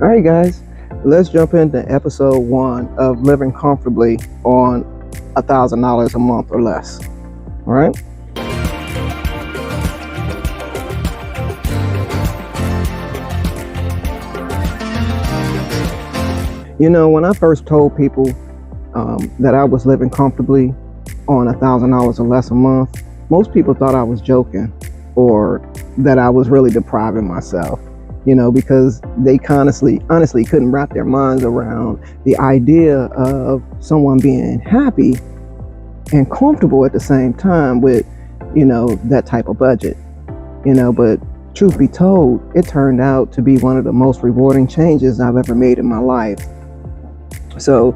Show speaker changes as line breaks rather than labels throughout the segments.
All right, guys, let's jump into episode 1 of living comfortably on $1,000 a month or less. All right. When I first told people that I was living comfortably on $1,000 or less a month, most people thought I was joking or that I was really depriving myself. Because they honestly couldn't wrap their minds around the idea of someone being happy and comfortable at the same time with, that type of budget. But truth be told, it turned out to be one of the most rewarding changes I've ever made in my life. So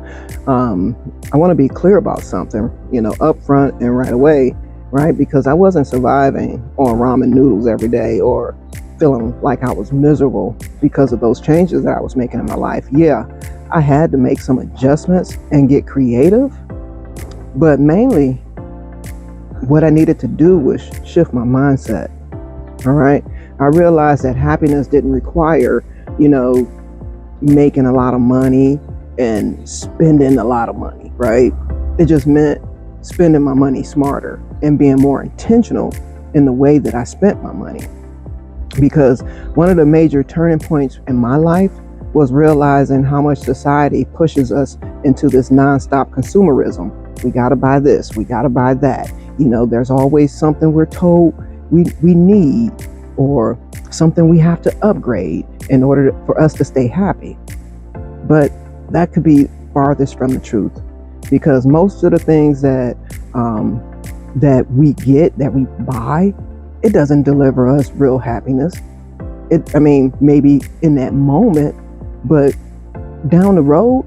I want to be clear about something, up front and right away, right? Because I wasn't surviving on ramen noodles every day or feeling like I was miserable because of those changes that I was making in my life. Yeah, I had to make some adjustments and get creative, but mainly what I needed to do was shift my mindset. All right. I realized that happiness didn't require, making a lot of money and spending a lot of money, right? It just meant spending my money smarter and being more intentional in the way that I spent my money. Because one of the major turning points in my life was realizing how much society pushes us into this nonstop consumerism. We got to buy this, we got to buy that. There's always something we're told we need or something we have to upgrade in order for us to stay happy. But that could be farthest from the truth, because most of the things that we get, that we buy, it doesn't deliver us real happiness. Maybe in that moment, but down the road,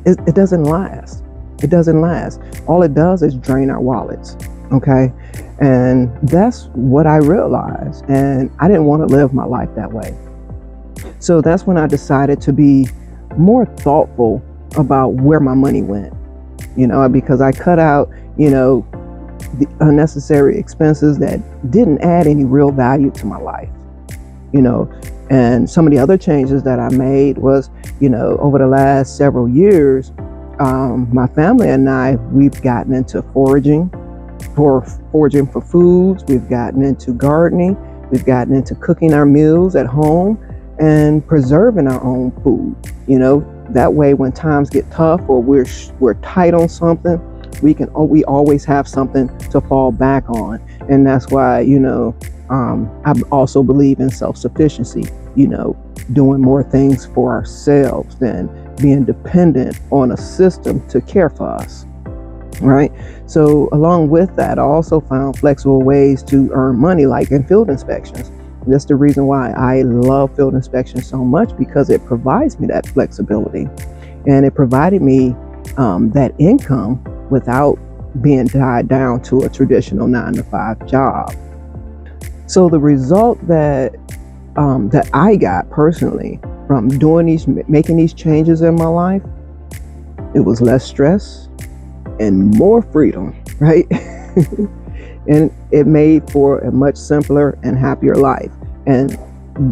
it doesn't last. It doesn't last. All it does is drain our wallets. Okay. And that's what I realized. And I didn't want to live my life that way. So that's when I decided to be more thoughtful about where my money went, because I cut out, the unnecessary expenses that didn't add any real value to my life, and some of the other changes that I made was, over the last several years, my family and we've gotten into foraging for foods. We've gotten into gardening. We've gotten into cooking our meals at home and preserving our own food. That way, when times get tough or we're tight on something, we always have something to fall back on. And that's why, I also believe in self-sufficiency, doing more things for ourselves than being dependent on a system to care for us. Right. So along with that, I also found flexible ways to earn money, like in field inspections. That's the reason why I love field inspections so much, because it provides me that flexibility, and it provided me that income without being tied down to a traditional 9-to-5 job. So the result that I got personally from making these changes in my life, it was less stress and more freedom, right? And it made for a much simpler and happier life. And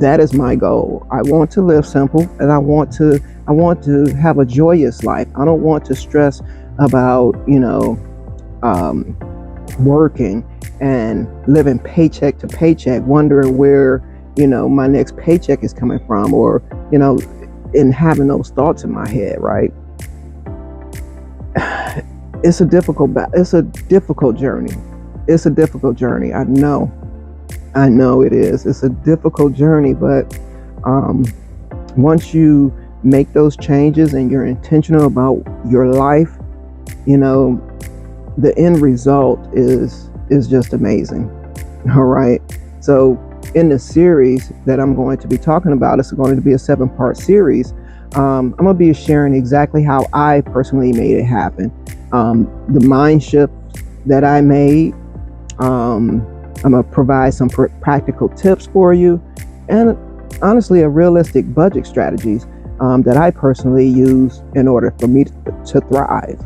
that is my goal. I want to live simple, and I want to have a joyous life. I don't want to stress about, working and living paycheck to paycheck, wondering where, my next paycheck is coming from, or, and having those thoughts in my head, right? It's a difficult journey. It's a difficult journey. I know it is. It's a difficult journey, but once you make those changes and you're intentional about your life, the end result is just amazing. All right. So in the series that I'm going to be talking about, it's going to be a 7-part series. I'm going to be sharing exactly how I personally made it happen. The mind shift that I made. I'm going to provide some practical tips for you, and honestly, a realistic budget strategies that I personally use in order for me to thrive.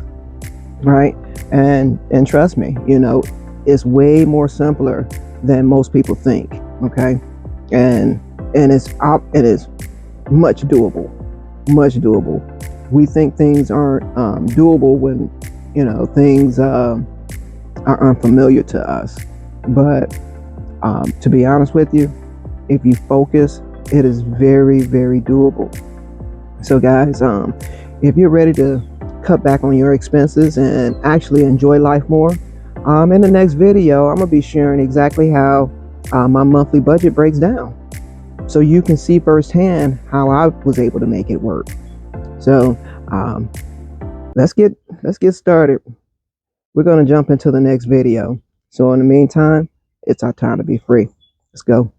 Right. And trust me, it's way more simpler than most people think. Okay. And it is much doable, much doable. We think things aren't doable when, things are unfamiliar to us. But to be honest with you, if you focus, it is very, very doable. So guys, if you're ready to cut back on your expenses and actually enjoy life more, in the next video, I'm gonna be sharing exactly how my monthly budget breaks down, so you can see firsthand how I was able to make it work. So um, let's get started. We're gonna jump into the next video. So in the meantime, it's our time to be free. Let's go.